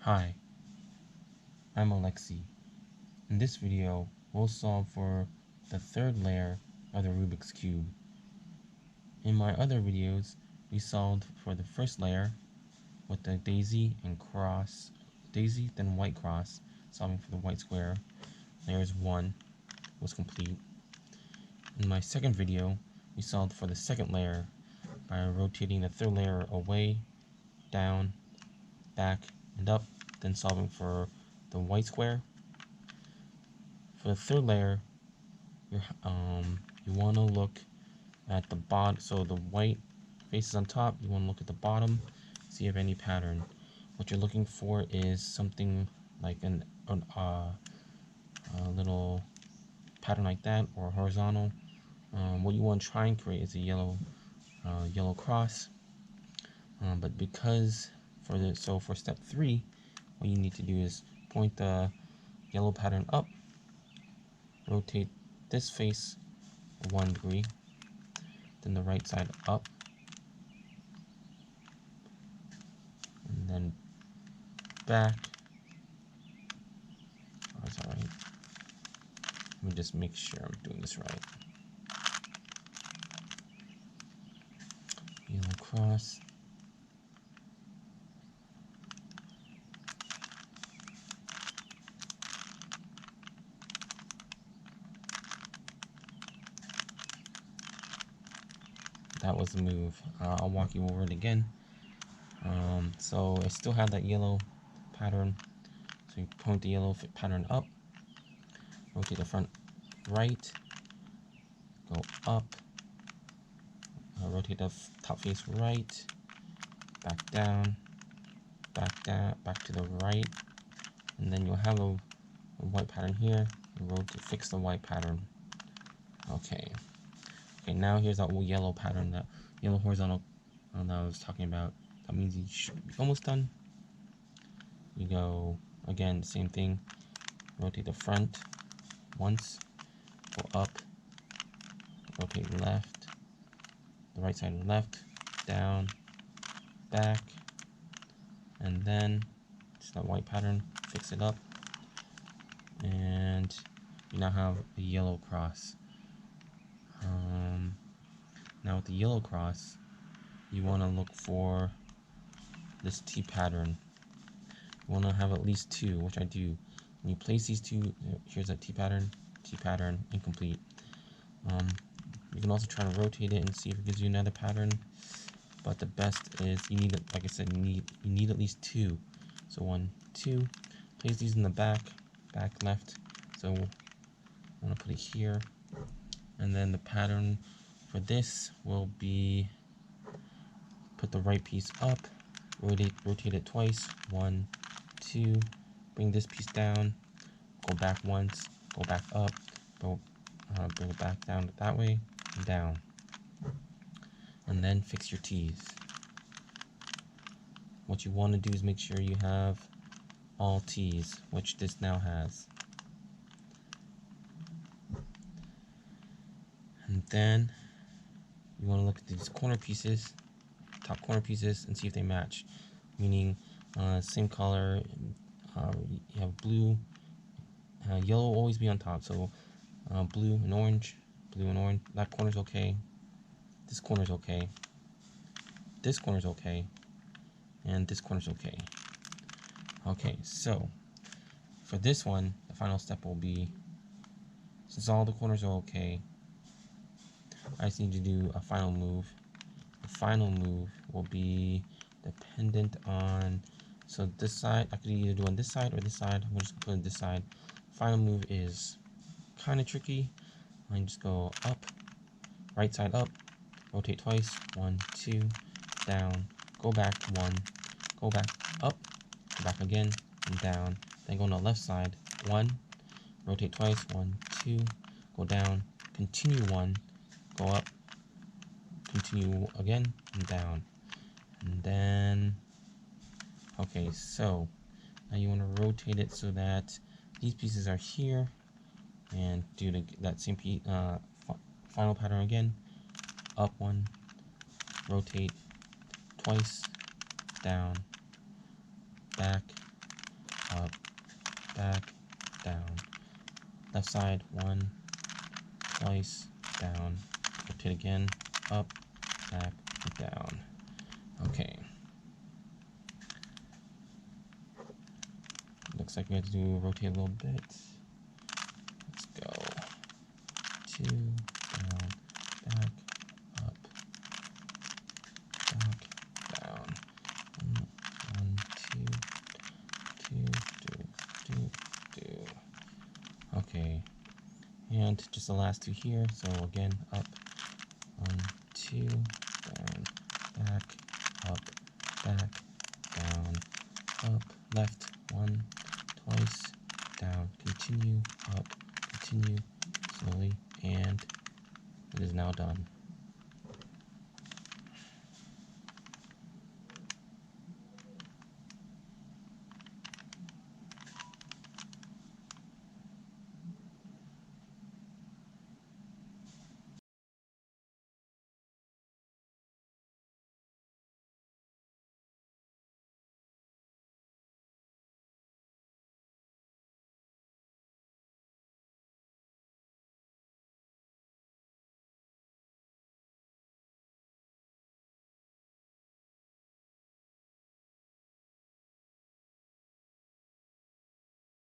Hi, I'm Alexi. In this video, we'll solve for the third layer of the Rubik's Cube. In my other videos, we solved for the first layer with the daisy and cross, daisy then white cross, solving for the white square. Layers 1 was complete. In my second video, we solved for the second layer by rotating the third layer away, down, back, and up, then solving for the white square. For the third layer, you want to look at the bottom. So the white face is on top. You want to look at the bottom, see if any pattern. What you're looking for is something like a little pattern like that, or horizontal. What you want to try and create is a yellow cross. But because for step 3, what you need to do is point the yellow pattern up, rotate this face 1 degree, then the right side up, and then back. Oh, that's alright. Let me just make sure I'm doing this right. Yellow cross. That was the move. I'll walk you over it again. So I still have that yellow pattern. So you point the yellow pattern up, rotate the front right, go up, rotate the top face right, back down, back to the right, and then you'll have a white pattern here. Fix the white pattern. Okay, now here's that yellow pattern, that yellow horizontal that I was talking about. That means you should be almost done. You go again, same thing, rotate the front once, go up, rotate left, the right side left, down, back, and then it's that white pattern, fix it up, and you now have a yellow cross. Now with the yellow cross, you want to look for this T pattern. You want to have at least 2, which I do. When you place these 2, here's that T pattern, incomplete. You can also try to rotate it and see if it gives you another pattern, but the best is you need, like I said, you need at least 2. So 1, 2. Place these in the back left. So I'm gonna put it here, and then the pattern for this will be put the right piece up, rotate it twice, 1, 2, bring this piece down, go back once, go back up, bring it back down that way, and down, and then fix your T's. What you want to do is make sure you have all T's, which this now has. And then you want to look at these corner pieces, top corner pieces, and see if they match. Meaning, same color, you have blue, yellow will always be on top, so blue and orange, that corner's okay, this corner's okay, this corner's okay, and this corner's okay. Okay, so for this one, the final step will be, since all the corners are okay, I just need to do a final move. The final move will be dependent on, so this side, I could either do on this side or this side. I'm just gonna put it this side. Final move is kind of tricky. I can just go up, right side up, rotate twice, 1, 2, down, go back 1, go back up, go back again, and down. Then go on the left side, 1, rotate twice, 1, 2, go down, continue 1, go up, continue again, and down. And then, okay, so now you want to rotate it so that these pieces are here, and do that same final pattern again, up 1, rotate twice, down, back, up, back, down. Left side, 1, twice, down. Rotate again, up, back, down. Okay. Looks like we have to do rotate a little bit. Let's go. 2, down, back, up, back, down. 1, 2, 2. Okay. And just the last 2 here. So again, up, 1, 2, down, back, up, back, down, up, left, 1, twice, down, continue, up, continue, slowly, and it is now done.